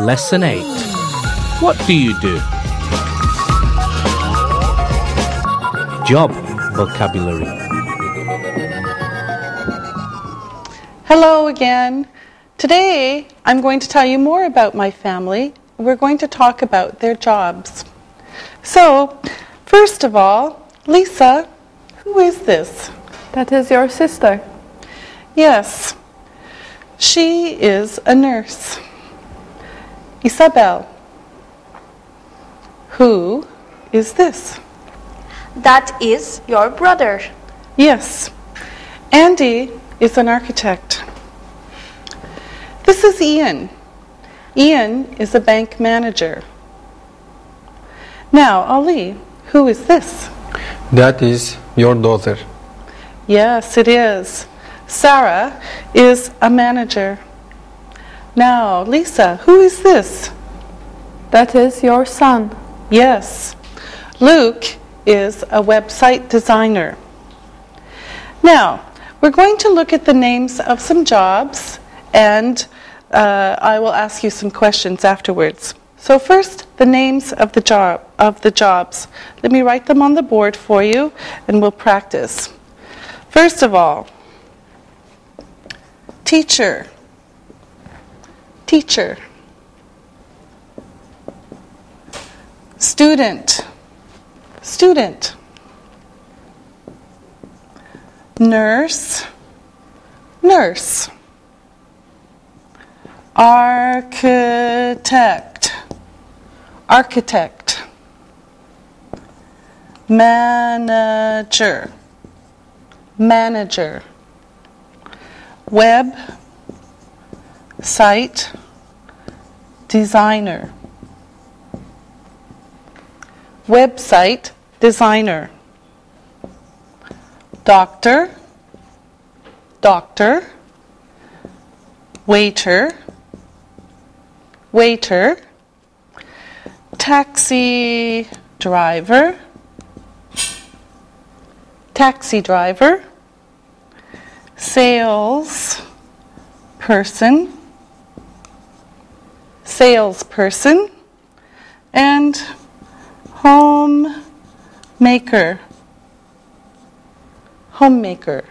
Lesson 8. What do you do? Job vocabulary. Hello again. Today I'm going to tell you more about my family. We're going to talk about their jobs. So, first of all, Lisa, who is this? That is your sister. Yes, she is a nurse. Isabel, who is this? That is your brother. Yes, Andy is an architect. This is Ian. Ian is a bank manager. Now, Ali, who is this? That is your daughter. Yes, it is. Sarah is a manager. Now, Lisa, who is this? That is your son. Yes, Luke is a website designer. Now, we're going to look at the names of some jobs, and I will ask you some questions afterwards. So first, the names of the jobs. Let me write them on the board for you, and we'll practice. First of all, teacher. Teacher. Student. Student. Nurse. Nurse. Architect. Architect. Manager. Manager. Web site designer. Website designer. Doctor. Doctor. Waiter. Waiter. Taxi driver. Taxi driver. Sales person. Salesperson. And homemaker. Homemaker.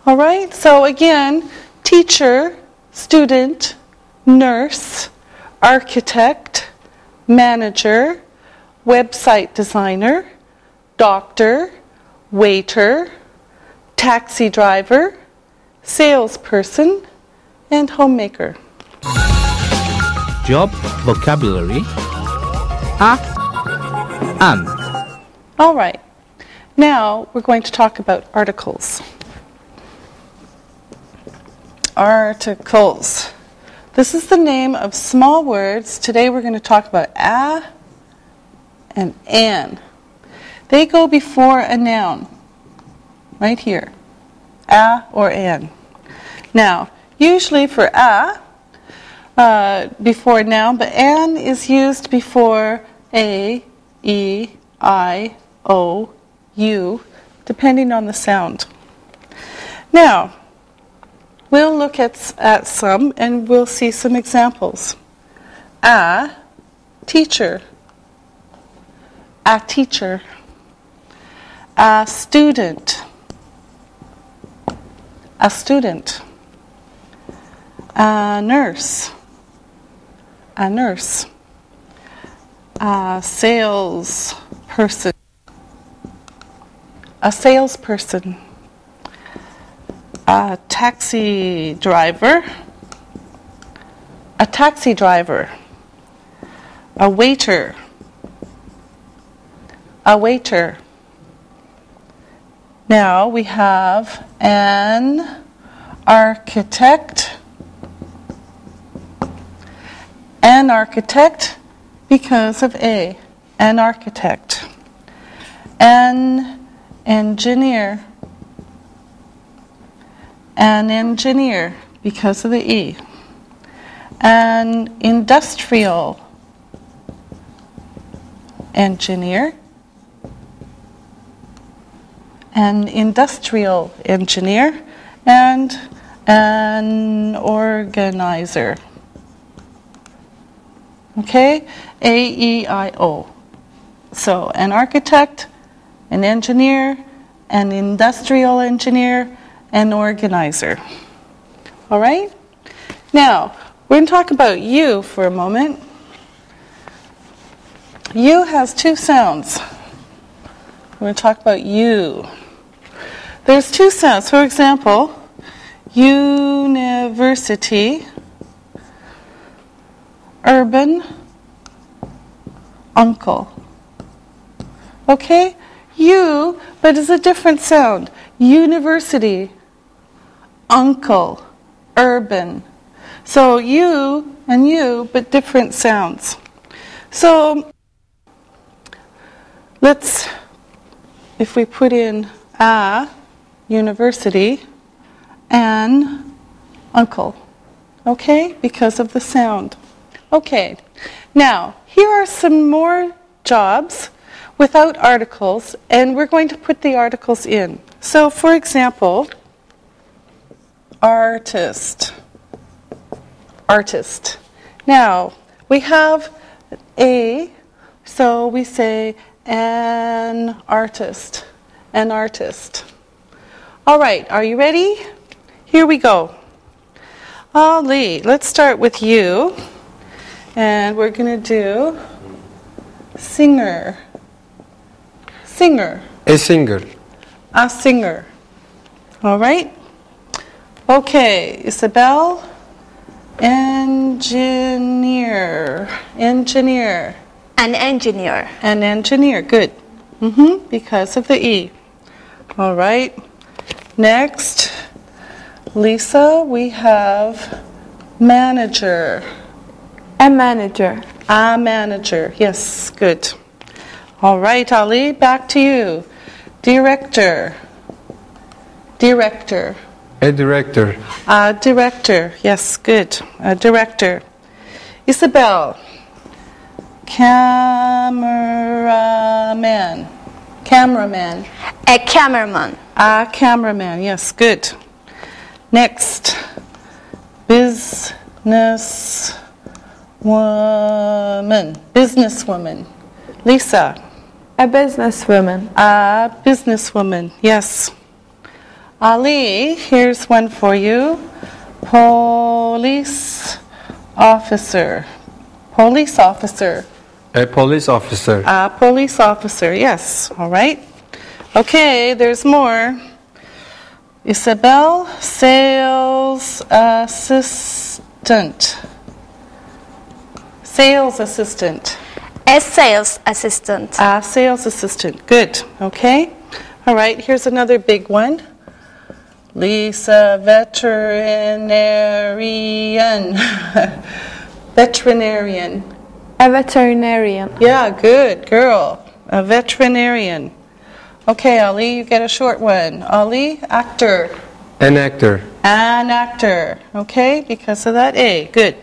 All right, so again, teacher, student, nurse, architect, manager, website designer, doctor, waiter, taxi driver, salesperson, and homemaker. Job vocabulary. A and. All right. Now we're going to talk about articles. Articles. This is the name of small words. Today we're going to talk about a and an. They go before a noun. Right here. A or an. Now, usually for a, before a noun, but an is used before a, e, I, o, u, depending on the sound. Now, we'll look at some and we'll see some examples. A teacher. A teacher. A student. A student. A nurse. A nurse. A salesperson. A salesperson. A taxi driver. A taxi driver. A waiter. A waiter. Now we have an architect. An architect because of a. An architect. An engineer. An engineer because of the E. An industrial engineer. An industrial engineer. And an organizer. Okay? A-E-I-O. So, an architect, an engineer, an industrial engineer, an organizer. All right? Now, we're going to talk about you for a moment. You has two sounds. We're going to talk about you. There's two sounds. For example, university, urban, uncle. Okay? You, but it's a different sound. University, uncle, urban. So you and you, but different sounds. So let's, if we put in a, university, an, uncle. Okay? Because of the sound. Okay. Now, here are some more jobs without articles, and we're going to put the articles in. So, for example, artist. Artist. Now, we have a, so we say an artist. An artist. All right, are you ready? Here we go. Ali, let's start with you. And we're going to do singer. Singer. A singer. A singer. All right? Okay, Isabel. Engineer. Engineer. An engineer. An engineer. Good. Because of the E. All right. Next, Lisa, we have manager. A manager. A manager. Yes, good. All right, Ali, back to you. Director. Director. A director. A director. Yes, good. A director. Isabel. Cameraman. Cameraman. A cameraman. A cameraman. Yes, good. Next. Businesswoman. Businesswoman. Lisa. A businesswoman. A businesswoman. Yes. Ali, here's one for you. Police officer. Police officer. A police officer. A police officer, yes. All right. Okay, there's more. Isabel, sales assistant. Sales assistant. A sales assistant. A sales assistant. Good. Okay. All right, here's another big one. Lisa, veterinarian. Veterinarian. A veterinarian. Yeah, good girl. A veterinarian. Okay, Ali, you get a short one. Ali, actor. An actor. An actor. Okay, because of that A. Good.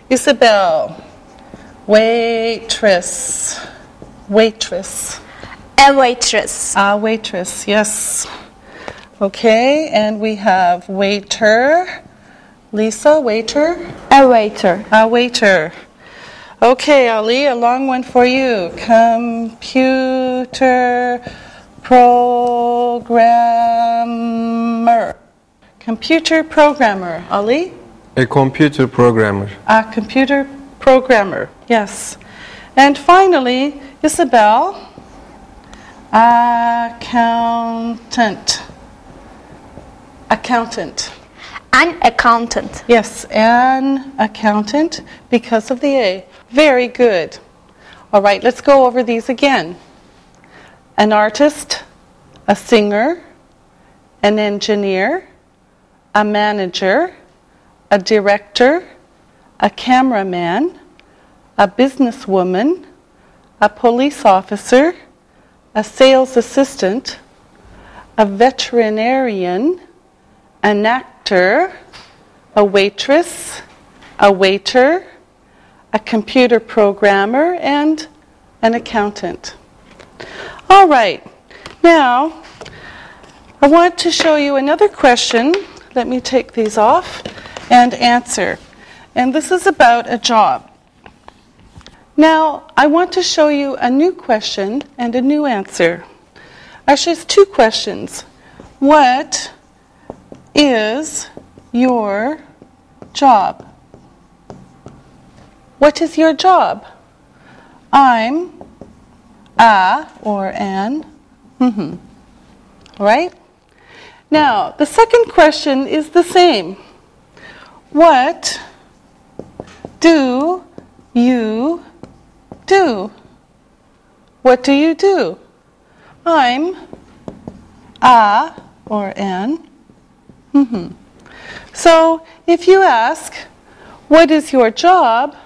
Isabel, waitress. Waitress. A waitress. A waitress, yes. Okay, and we have waiter. Lisa, waiter. A waiter. A waiter. Okay, Ali, a long one for you. Computer programmer. Computer programmer. Ali? A computer programmer. A computer programmer. Yes. And finally, Isabel. Accountant. Accountant. An accountant. Yes, an accountant because of the A. Very good. All right, let's go over these again. An artist, a singer, an engineer, a manager, a director, a cameraman, a businesswoman, a police officer, a sales assistant, a veterinarian, an actor, a waitress, a waiter, a computer programmer, and an accountant. All right. Now, I want to show you another question. Let me take these off and answer. And this is about a job. Now, I want to show you a new question and a new answer. Actually, it's two questions. What is your job? What is your job? I'm a or an. All right? Now, the second question is the same. What do you do? What do you do? I'm a or an. So, if you ask, what is your job?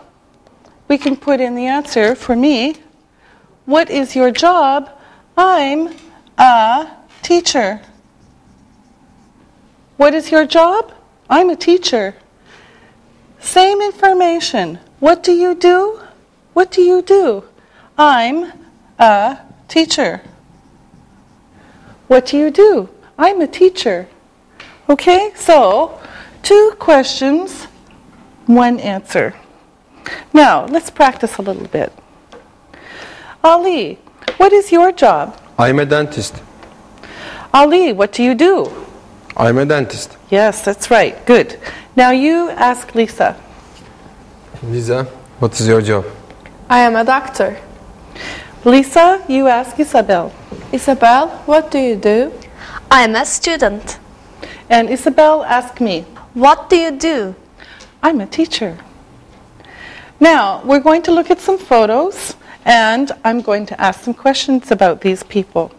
We can put in the answer for me. What is your job? I'm a teacher. What is your job? I'm a teacher. Same information. What do you do? What do you do? I'm a teacher. What do you do? I'm a teacher. Okay, so 2 questions, 1 answer. Now, let's practice a little bit. Ali, what is your job? I'm a dentist. Ali, what do you do? I'm a dentist. Yes, that's right. Good. Now you ask Lisa. Lisa, what is your job? I am a doctor. Lisa, you ask Isabel. Isabel, what do you do? I am a student. And Isabel, ask me. What do you do? I'm a teacher. Now, we're going to look at some photos, and I'm going to ask some questions about these people,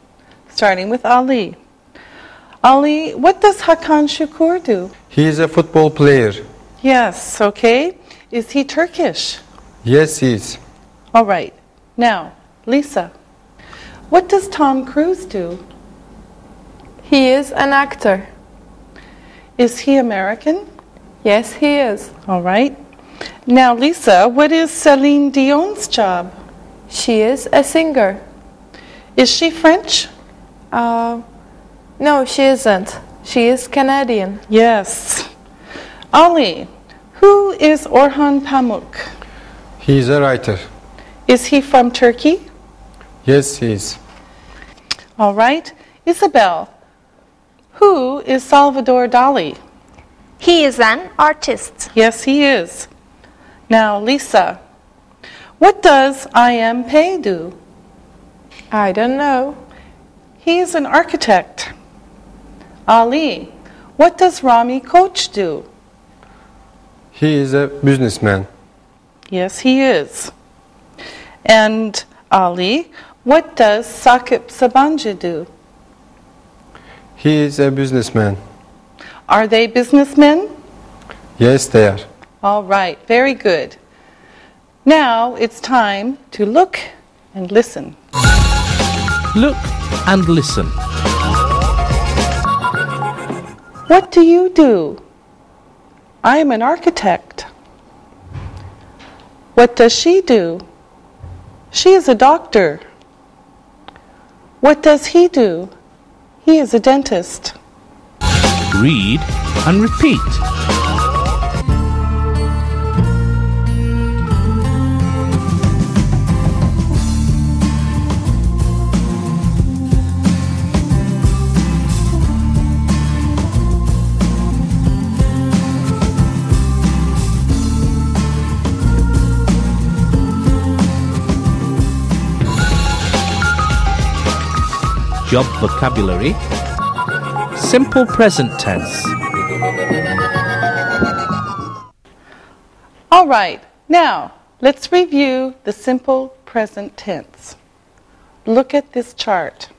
starting with Ali. Ali, what does Hakan Şükür do? He is a football player. Yes, okay. Is he Turkish? Yes, he is. All right. Now, Lisa, what does Tom Cruise do? He is an actor. Is he American? Yes, he is. All right. Now, Lisa, what is Celine Dion's job? She is a singer. Is she French? No, she isn't. She is Canadian. Yes. Ali, who is Orhan Pamuk? He is a writer. Is he from Turkey? Yes, he is. All right. Isabel, who is Salvador Dali? He is an artist. Yes, he is. Now, Lisa, what does I.M. Pei do? I don't know. He is an architect. Ali, what does Rami Koch do? He is a businessman. Yes, he is. And Ali, what does Sakip Sabancı do? He is a businessman. Are they businessmen? Yes, they are. All right, very good. Now it's time to look and listen. Look and listen. What do you do? I am an architect. What does she do? She is a doctor. What does he do? He is a dentist. Read and repeat. Job vocabulary. Simple present tense. All right, now let's review the simple present tense. Look at this chart.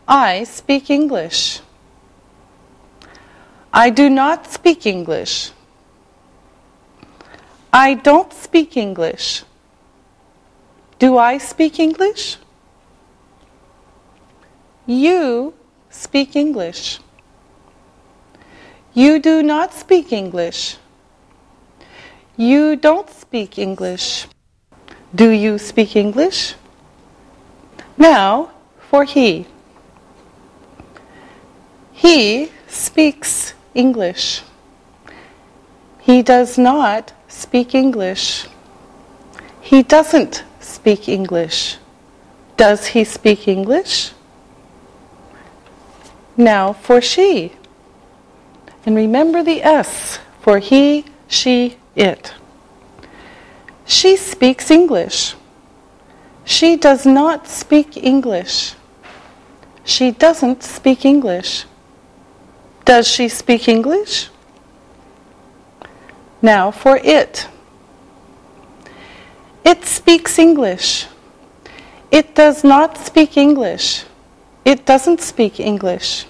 I speak English. I do not speak English. I don't speak English. Do I speak English? You speak English. You do not speak English. You don't speak English. Do you speak English? Now for he. He speaks English. He does not speak English. He doesn't speak English. Does he speak English? Now for she. And remember the S for he, she, it. She speaks English. She does not speak English. She doesn't speak English. Does she speak English? Now for it. It speaks English. It does not speak English. It doesn't speak English.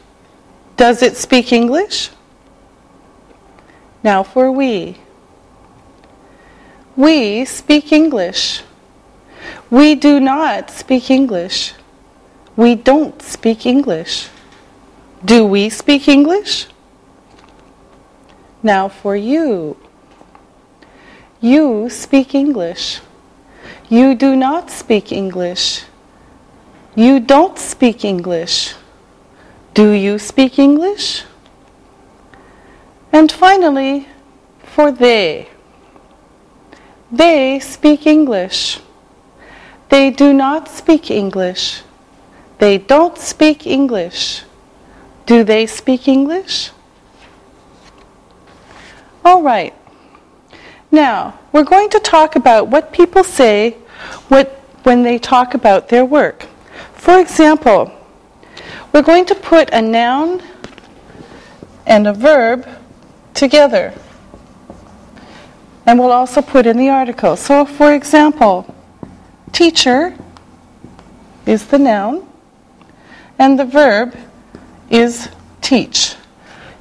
Does it speak English? Now for we. We speak English. We do not speak English. We don't speak English. Do we speak English? Now for you. You speak English. You do not speak English. You don't speak English. Do you speak English? And finally, for they. They speak English. They do not speak English. They don't speak English. Do they speak English? All right. Now, we're going to talk about what people say when they talk about their work. For example, we're going to put a noun and a verb together. And we'll also put in the article. So, for example, teacher is the noun, and the verb is teach.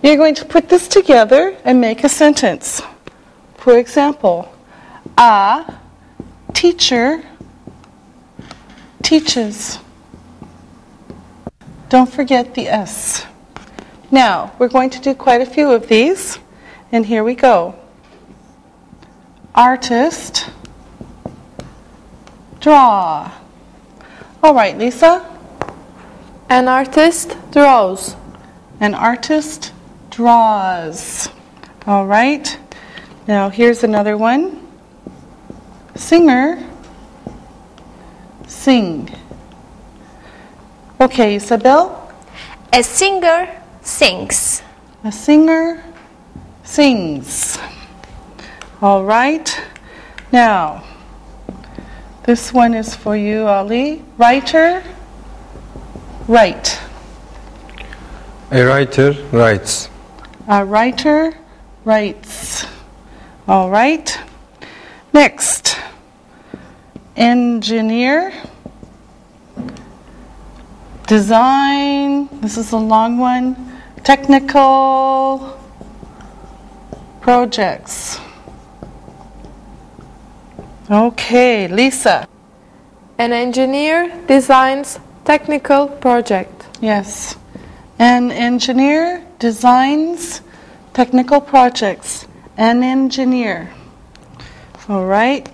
You're going to put this together and make a sentence. For example, a teacher teaches. Don't forget the S. Now, we're going to do quite a few of these, and here we go. Artist, draw. All right, Lisa. An artist draws. An artist draws. All right. Now, here's another one. Singer, sing. Okay, Isabel. A singer sings. A singer sings. All right. Now, this one is for you, Ali. Writer, write. A writer writes. A writer writes. All right. Next, engineer, design. This is a long one. Technical projects. Okay, Lisa. An engineer designs technical project. Yes. An engineer designs technical projects. An engineer. All right.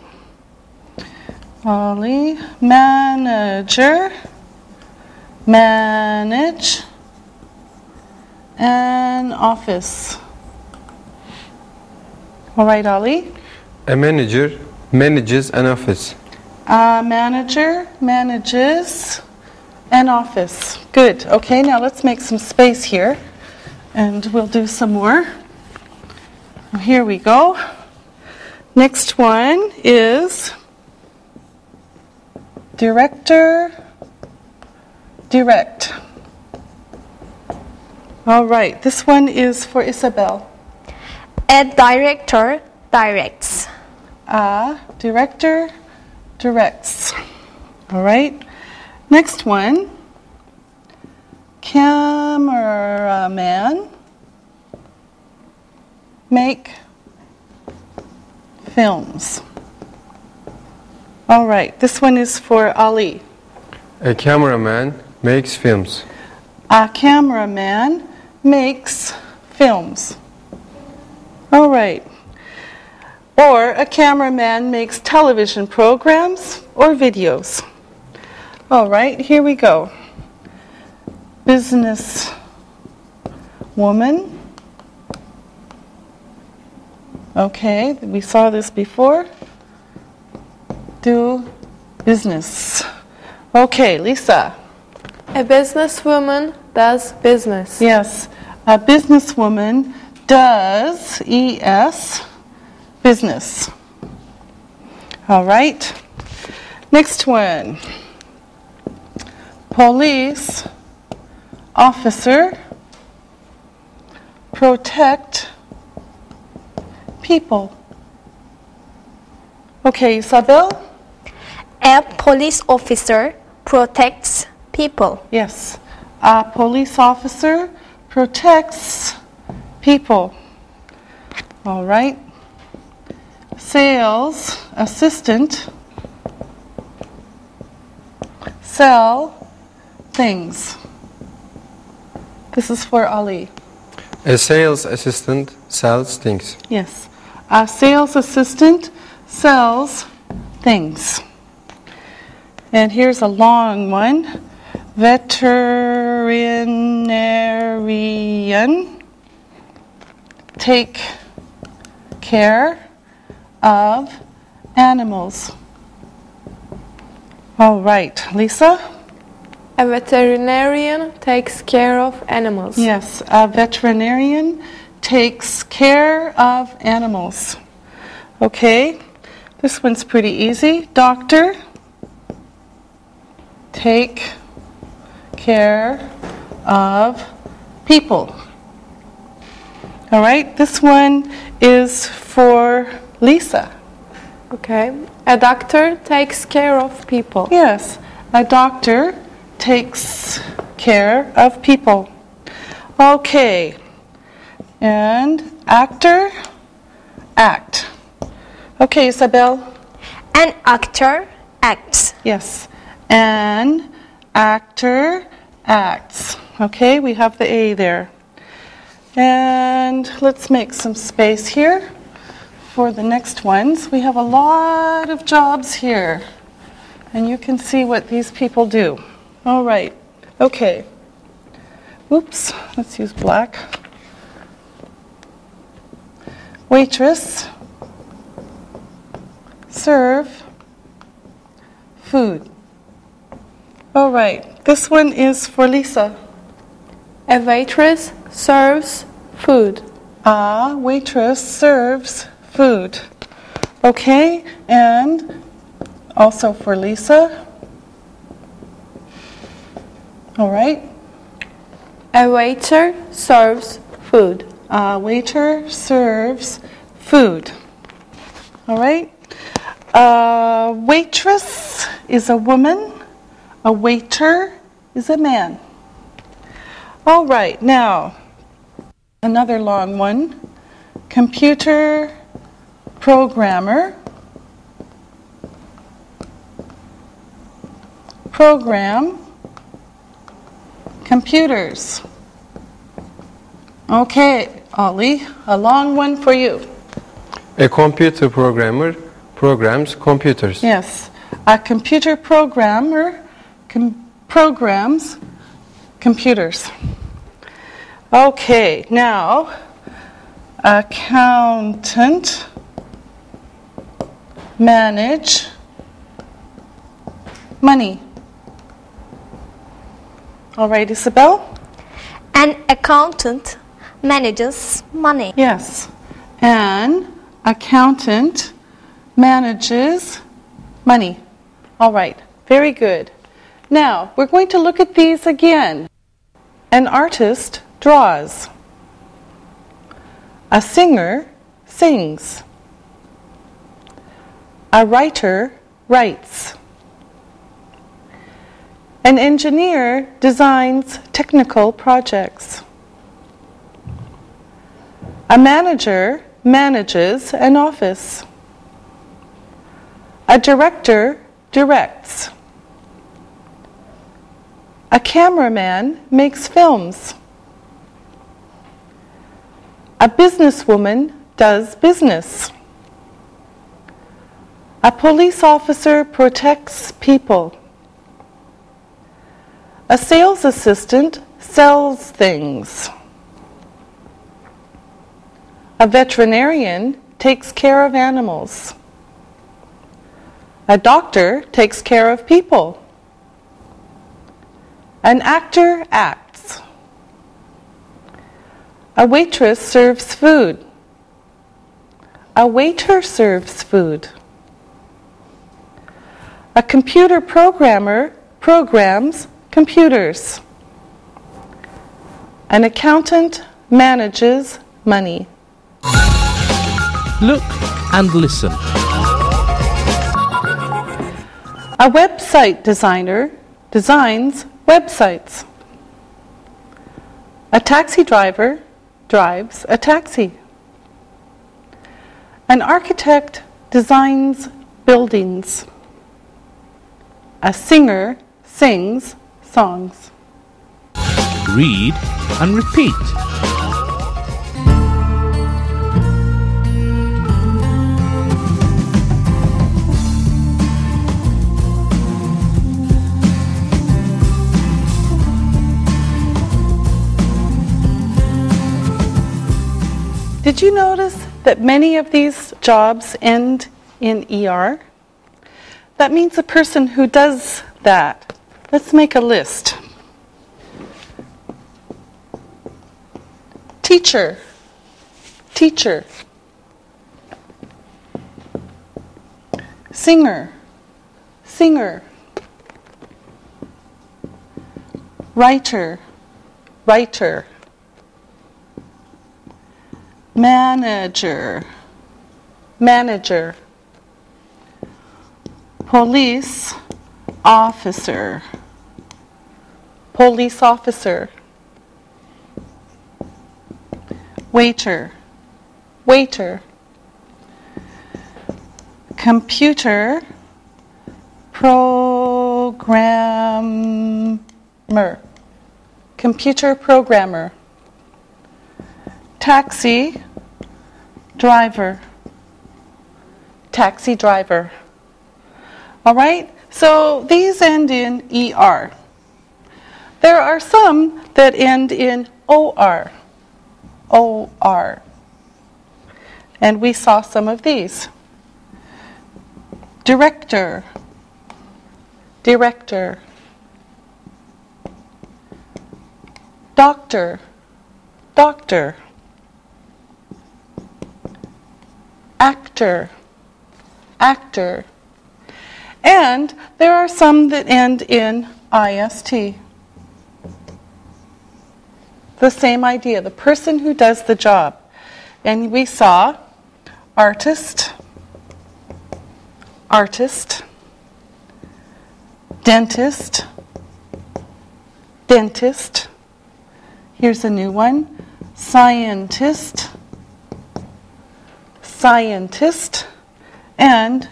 Ollie. Manager. Manage. An office. All right, Ollie. A manager manages an office. A manager manages an office. Good. Okay, now let's make some space here, and we'll do some more. Here we go. Next one is director, direct. All right, this one is for Isabel. A director directs. A director directs. All right. Next one. Cameraman make films. All right. This one is for Ali. A cameraman makes films. A cameraman makes films. All right. Or a cameraman makes television programs or videos. All right, here we go. Business woman. Okay, we saw this before. do business. Okay, Lisa. A businesswoman does business. Yes, a businesswoman does, E-S, business. All right. Next one. Police officer protect people. Okay, Isabel? A police officer protects people. Yes. A police officer protects people. All right. Sales assistant sell things. This is for Ali. A sales assistant sells things. Yes. A sales assistant sells things. And here's a long one. Veterinarian take care of animals. All right, Lisa? A veterinarian takes care of animals. Yes, a veterinarian takes care of animals. Okay, this one's pretty easy. Doctor, take care of people. All right, this one is for Lisa. Okay. A doctor takes care of people. Yes, a doctor takes care of people. Okay, and actor, act. Okay, Isabel? An actor acts. Yes, an actor acts. Okay, we have the A there. And let's make some space here for the next ones. We have a lot of jobs here, and you can see what these people do. All right, okay. Oops, let's use black. Waitress, serve food. All right, this one is for Lisa. A waitress serves food. A waitress serves food. Okay, and also for Lisa. All right. A waiter serves food. A waiter serves food. All right. A waitress is a woman. A waiter is a man. All right, now, another long one. Computer programmer program computers. Okay, Ollie, a long one for you. A computer programmer programs computers. Yes, a computer programmer programs computers. Okay, now, accountant manage money. All right, Isabel? An accountant manages money. Yes, an accountant manages money. All right, very good. Now, we're going to look at these again. An artist draws. A singer sings. A writer writes. An engineer designs technical projects. A manager manages an office. A director directs. A cameraman makes films. A businesswoman does business. A police officer protects people. A sales assistant sells things. A veterinarian takes care of animals. A doctor takes care of people. An actor acts. A waitress serves food. A waiter serves food. A computer programmer programs computers. An accountant manages money. Look and listen. A website designer designs websites. A taxi driver drives a taxi. An architect designs buildings. A singer sings songs. Read and repeat. Did you notice that many of these jobs end in ER? That means a person who does that. Let's make a list. Teacher, teacher. Singer, singer. Writer, writer. Manager, manager. Police officer, police officer. Waiter, waiter. Computer programmer, computer programmer. Taxi driver, taxi driver. All right, so these end in ER. There are some that end in OR, OR. And we saw some of these. Director, director. Doctor, doctor. Actor, actor. And there are some that end in IST. The same idea, the person who does the job. And we saw artist, artist, dentist, dentist. Here's a new one, scientist, scientist, and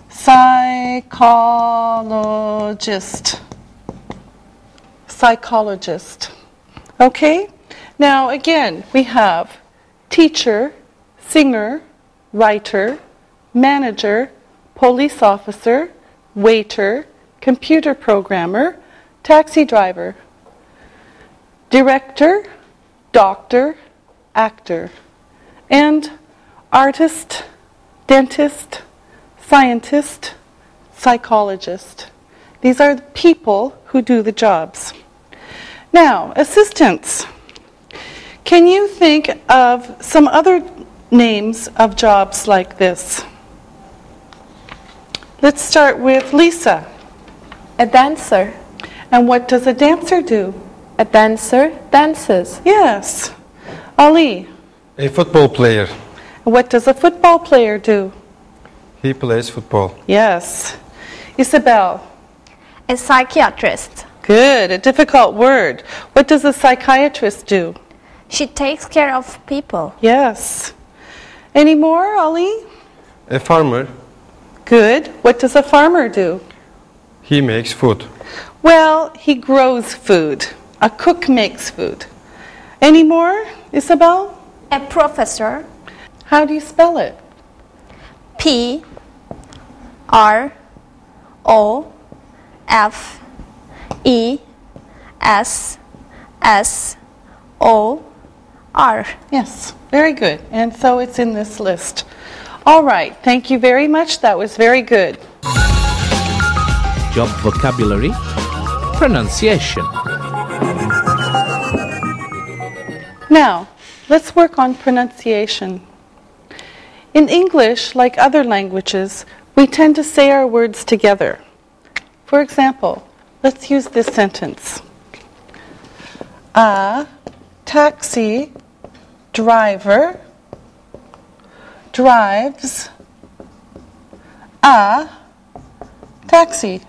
psychologist, psychologist. Okay? Now again, we have teacher, singer, writer, manager, police officer, waiter, computer programmer, taxi driver, director, doctor, actor, and artist, dentist, scientist, psychologist. These are the people who do the jobs. Now, assistants. Can you think of some other names of jobs like this? Let's start with Lisa. A dancer. And what does a dancer do? A dancer dances. Yes. Ali. A football player. What does a football player do? He plays football. Yes. Isabel. A psychiatrist. Good. A difficult word. What does a psychiatrist do? She takes care of people. Yes. Any more, Ali? A farmer. Good. What does a farmer do? He makes food. Well, he grows food. A cook makes food. Any more, Isabel? A professor. How do you spell it? P-R-O-F-E-S-S-O-R. Yes, very good. And so it's in this list. All right, thank you very much. That was very good. of vocabulary, pronunciation. Now, let's work on pronunciation. In English, like other languages, we tend to say our words together. For example, let's use this sentence. A taxi driver drives a taxi.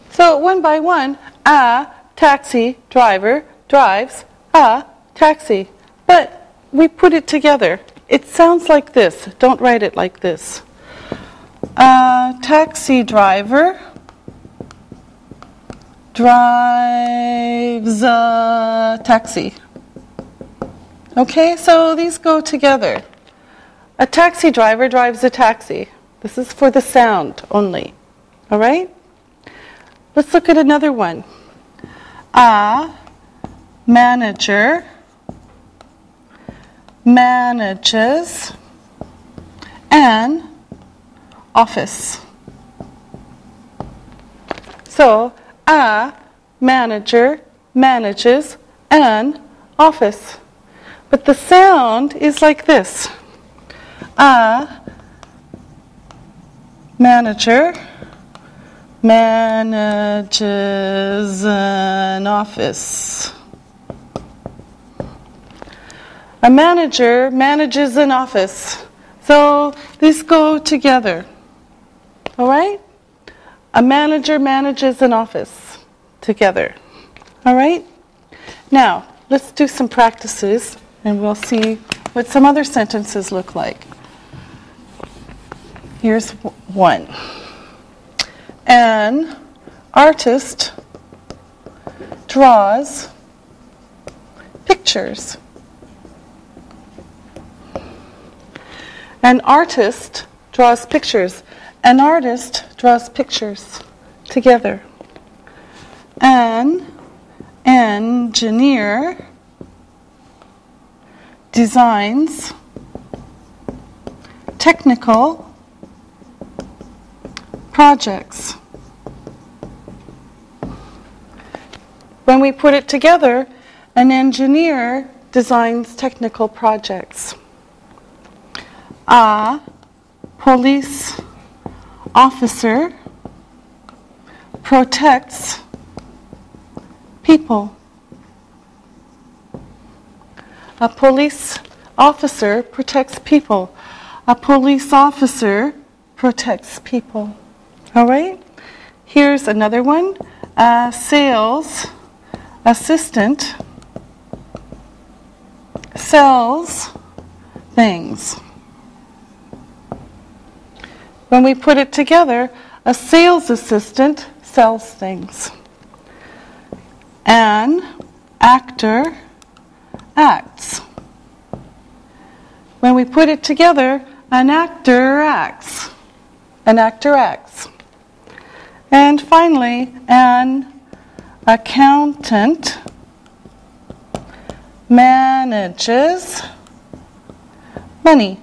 So one by one, a taxi driver drives a taxi. But we put it together. It sounds like this. Don't write it like this. A taxi driver drives a taxi. Okay, so these go together. A taxi driver drives a taxi. This is for the sound only. All right? Let's look at another one. A manager manages an office. So, a manager manages an office. But the sound is like this. A manager manages an office. A manager manages an office. So these go together. All right? A manager manages an office together. All right? Now, let's do some practices and we'll see what some other sentences look like. Here's one. An artist draws pictures. An artist draws pictures. An artist draws pictures together. An engineer designs technical projects. When we put it together, an engineer designs technical projects. A police officer protects people. A police officer protects people. A police officer protects people. All right? Here's another one. A sales assistant sells things. When we put it together, a sales assistant sells things. An actor acts. When we put it together, an actor acts. An actor acts. And finally, an accountant manages money.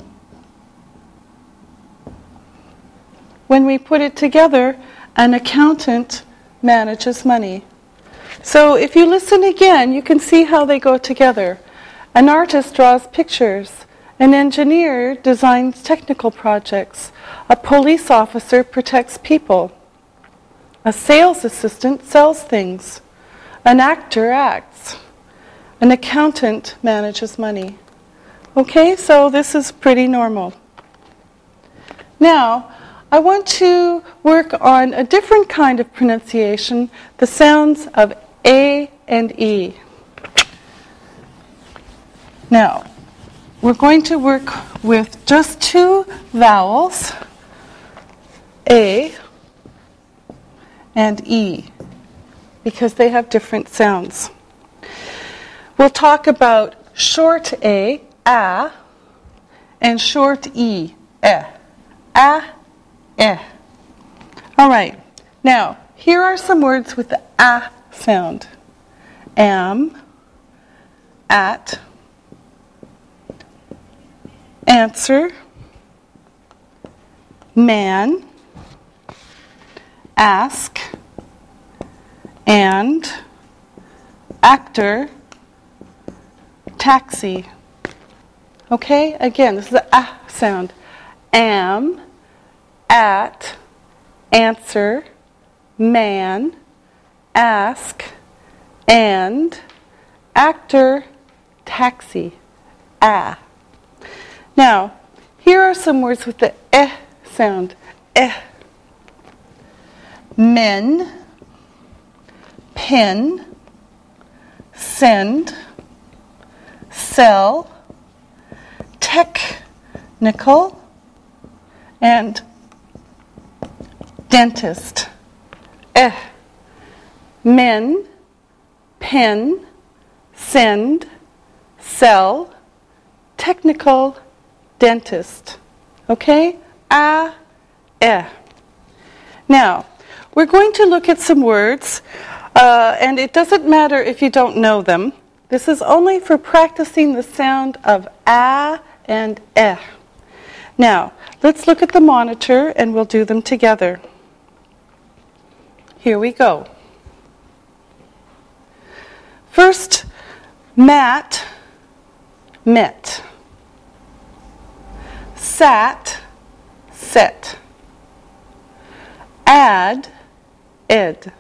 When we put it together, an accountant manages money. So if you listen again, you can see how they go together. An artist draws pictures. An engineer designs technical projects. A police officer protects people. A sales assistant sells things. An actor acts. An accountant manages money. Okay, so this is pretty normal. Now, I want to work on a different kind of pronunciation, the sounds of A and E. Now, we're going to work with just two vowels, A and E, because they have different sounds. We'll talk about short A, and short E, A. All right. Now, here are some words with the A sound. Am, at, answer, man, ask, and, actor, taxi. Okay, again, this is the ah sound. Am, at, answer, man, ask, and, actor, taxi. Ah. Now, here are some words with the eh sound. Eh. Men, pin, send, sell, technical, and dentist. Eh. Men, pin, send, sell, technical, dentist. Okay? Ah, eh. Now, we're going to look at some words, and it doesn't matter if you don't know them. This is only for practicing the sound of ah and eh. Now, let's look at the monitor and we'll do them together. Here we go. First, mat, met. Sat, set. Add, ed.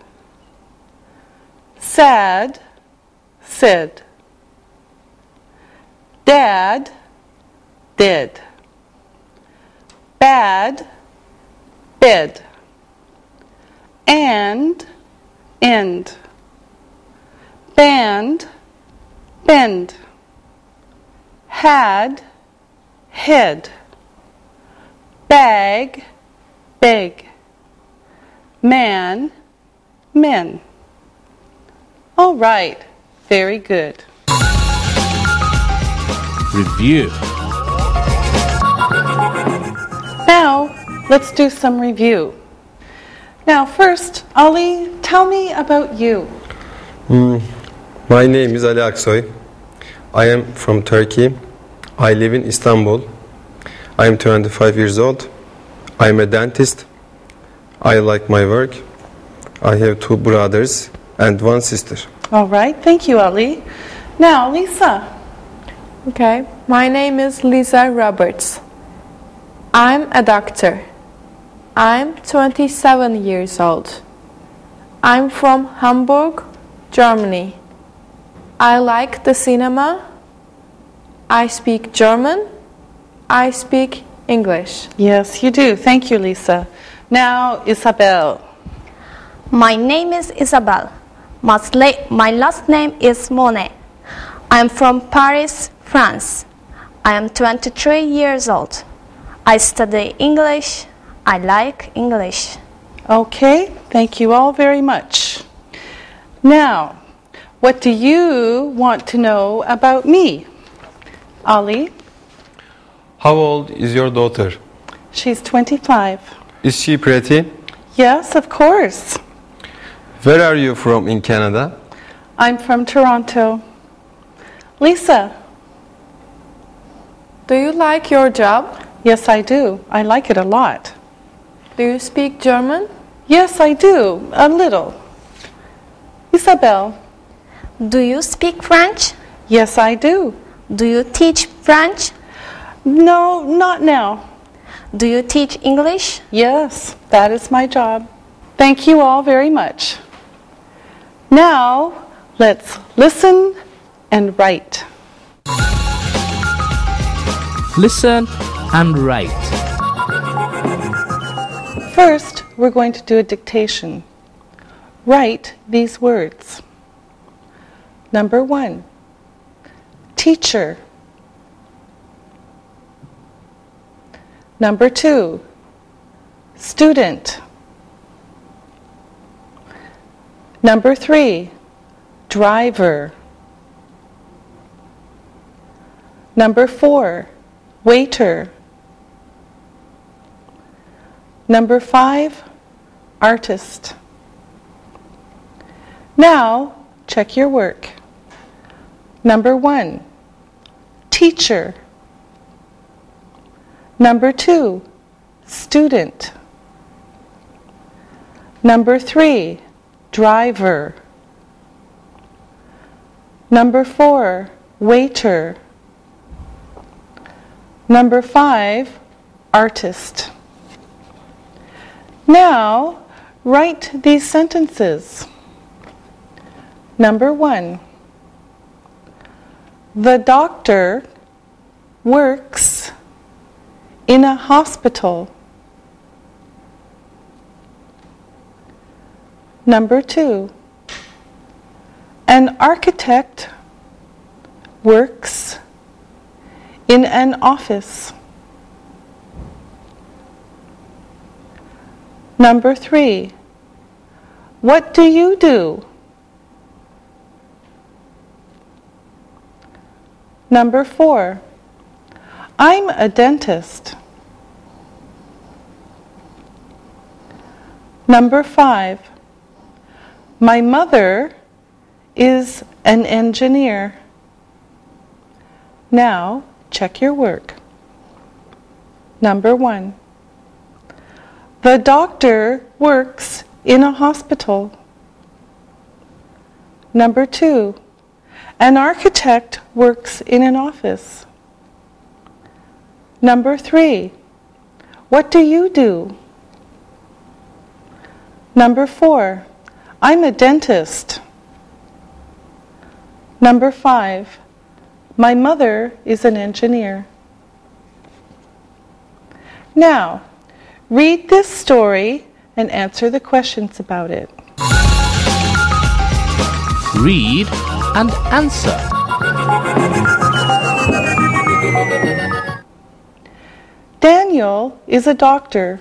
Sad, said. Dad, did. Bad, bed. And, end. Band, bend. Had, head. Bag, beg. Man, men. All right, very good. Review. Now, let's do some review. Now, first, Ali, tell me about you. My name is Ali Aksoy. I am from Turkey. I live in Istanbul. I am 25 years old. I am a dentist. I like my work. I have 2 brothers and 1 sister. All right, thank you, Ali. Now, Lisa. Okay, my name is Lisa Roberts. I'm a doctor. I'm 27 years old. I'm from Hamburg, Germany. I like the cinema. I speak German. I speak English. Yes, you do. Thank you, Lisa. Now, Isabel. My name is Isabel. My last name is Monet. I am from Paris, France. I am 23 years old. I study English. I like English. Okay, thank you all very much. Now, what do you want to know about me? Ali? How old is your daughter? She's 25. Is she pretty? Yes, of course. Where are you from in Canada? I'm from Toronto. Lisa? Do you like your job? Yes, I do. I like it a lot. Do you speak German? Yes, I do. A little. Isabel? Do you speak French? Yes, I do. Do you teach French? No, not now. Do you teach English? Yes, that is my job. Thank you all very much. Now, let's listen and write. Listen and write. First, we're going to do a dictation. Write these words. Number 1, teacher. Number 2, student. Number 3, driver. Number 4, waiter. Number 5, artist. Now, check your work. Number 1, teacher. Number 2, student. Number 3, driver. Number 4, waiter. Number 5, artist. Now, write these sentences. Number 1, the doctor works in a hospital. Number 2, an architect works in an office. Number 3, what do you do? Number 4, I'm a dentist. Number 5, my mother is an engineer. Now, check your work. Number 1, the doctor works in a hospital. Number 2, an architect works in an office. Number 3, what do you do? Number 4, I'm a dentist. Number 5, my mother is an engineer. Now, read this story and answer the questions about it. Read and answer. Daniel is a doctor.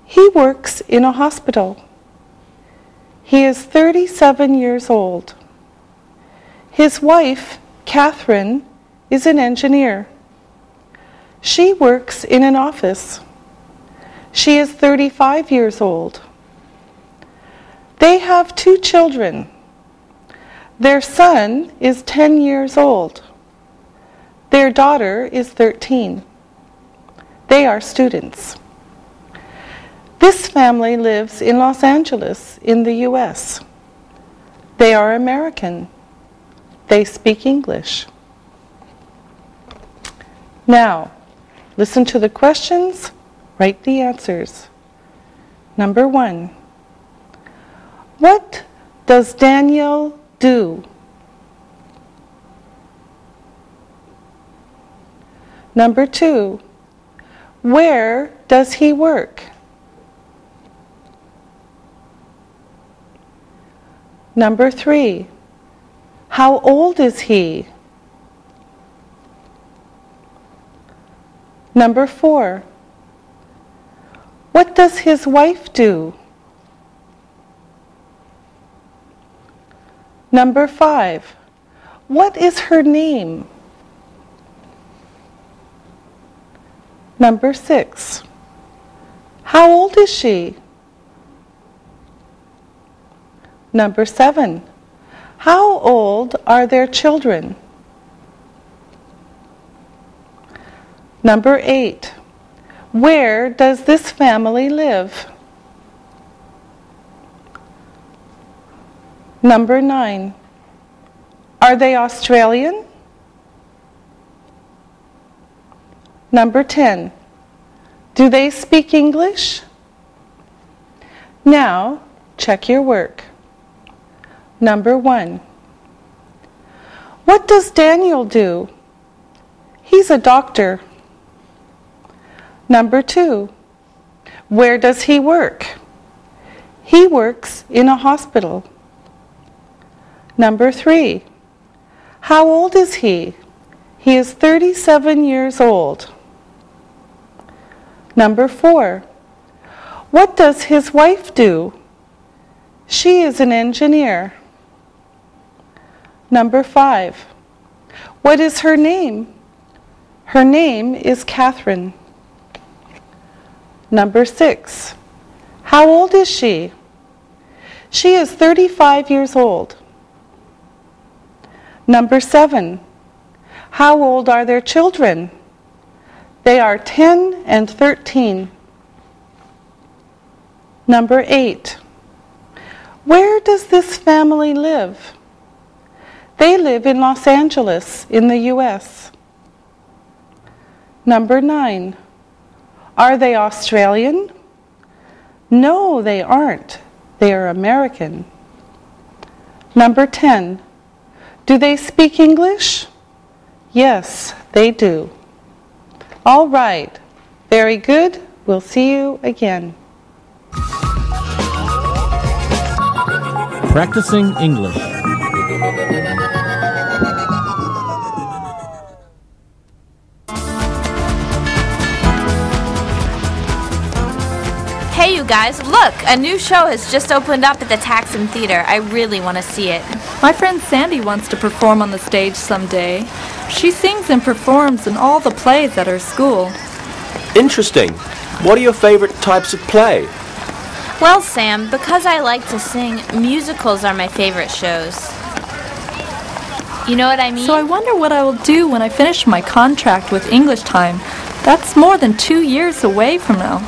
He works in a hospital. He is 37 years old. His wife, Catherine, is an engineer. She works in an office. She is 35 years old. They have 2 children. Their son is 10 years old. Their daughter is 13. They are students. This family lives in Los Angeles, in the U.S. They are American. They speak English. Now, listen to the questions, write the answers. Number 1, what does Daniel do? Number 2, where does he work? Number 3, how old is he? Number 4, what does his wife do? Number 5, what is her name? Number 6, how old is she? Number 7, how old are their children? Number 8, where does this family live? Number 9, are they Australian? Number 10, do they speak English? Now, check your work. Number 1, what does Daniel do? He's a doctor. Number 2, where does he work? He works in a hospital. Number 3, how old is he? He is 37 years old. Number 4, what does his wife do? She is an engineer. Number 5, what is her name? Her name is Catherine. Number 6, how old is she? She is 35 years old. Number 7, how old are their children? They are 10 and 13. Number 8. Where does this family live? They live in Los Angeles, in the U.S. Number 9. Are they Australian? No, they aren't. They are American. Number 10. Do they speak English? Yes, they do. All right. Very good. We'll see you again. Practicing English. Hey you guys, look! A new show has just opened up at the Taxim Theater. I really want to see it. My friend Sandy wants to perform on the stage someday. She sings and performs in all the plays at her school. Interesting. What are your favorite types of play? Well, Sam, because I like to sing, musicals are my favorite shows. You know what I mean? So I wonder what I will do when I finish my contract with English Time. That's more than 2 years away from now.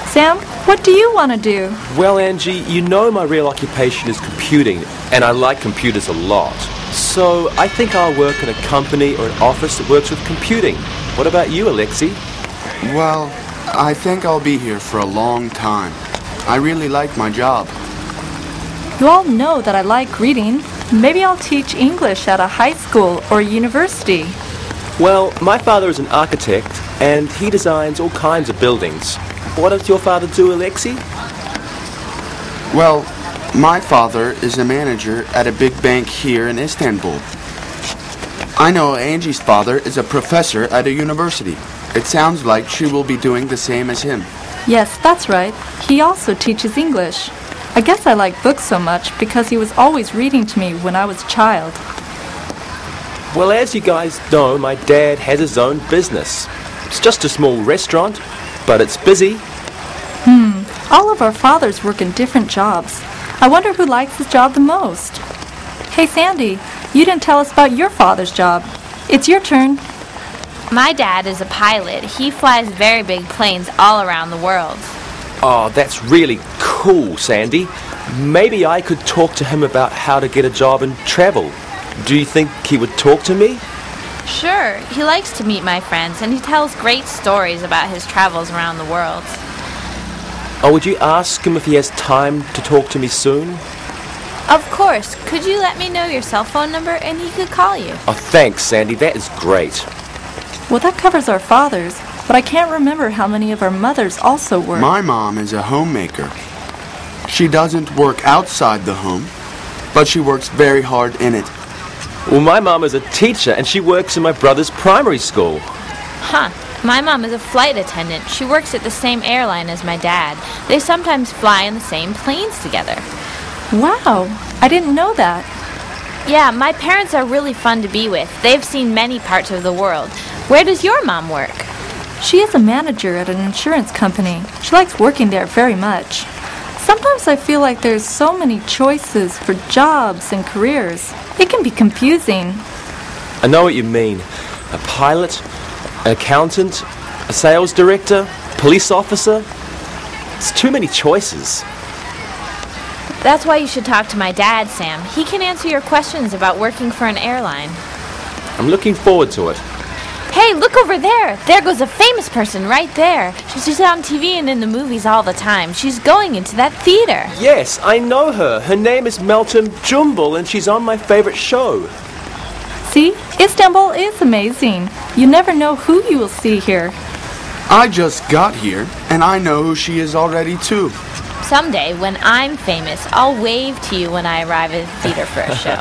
Sam, what do you want to do? Well, Angie, you know my real occupation is computing, and I like computers a lot. So I think I'll work in a company or an office that works with computing. What about you, Alexi? Well, I think I'll be here for a long time. I really like my job. You all know that I like reading. Maybe I'll teach English at a high school or university. Well, my father is an architect, and he designs all kinds of buildings. What does your father do, Alexi? Well, my father is a manager at a big bank here in Istanbul. I know Angie's father is a professor at a university. It sounds like she will be doing the same as him. Yes, that's right. He also teaches English. I guess I like books so much because he was always reading to me when I was a child. Well, as you guys know, my dad has his own business. It's just a small restaurant, but it's busy. All of our fathers work in different jobs. I wonder who likes his job the most. Hey, Sandy, you didn't tell us about your father's job. It's your turn. My dad is a pilot. He flies very big planes all around the world. Oh, that's really cool, Sandy. Maybe I could talk to him about how to get a job and travel. Do you think he would talk to me? Sure, he likes to meet my friends, and he tells great stories about his travels around the world. Oh, would you ask him if he has time to talk to me soon? Of course. Could you let me know your cell phone number and he could call you? Oh, thanks, Sandy. That is great. Well, that covers our fathers, but I can't remember how many of our mothers also work. My mom is a homemaker. She doesn't work outside the home, but she works very hard in it. Well, my mom is a teacher, and she works in my brother's primary school. Huh. My mom is a flight attendant. She works at the same airline as my dad. They sometimes fly in the same planes together. Wow, I didn't know that. Yeah, my parents are really fun to be with. They've seen many parts of the world. Where does your mom work? She is a manager at an insurance company. She likes working there very much. Sometimes I feel like there's so many choices for jobs and careers. It can be confusing. I know what you mean. A pilot, an accountant, a sales director, police officer. It's too many choices. That's why you should talk to my dad, Sam. He can answer your questions about working for an airline. I'm looking forward to it. Hey, look over there. There goes a famous person right there. She's on TV and in the movies all the time. She's going into that theater. Yes, I know her. Her name is Meltem Jumbel, and she's on my favorite show. See, Istanbul is amazing. You never know who you will see here. I just got here, and I know who she is already too. Someday, when I'm famous, I'll wave to you when I arrive at the theater for a show.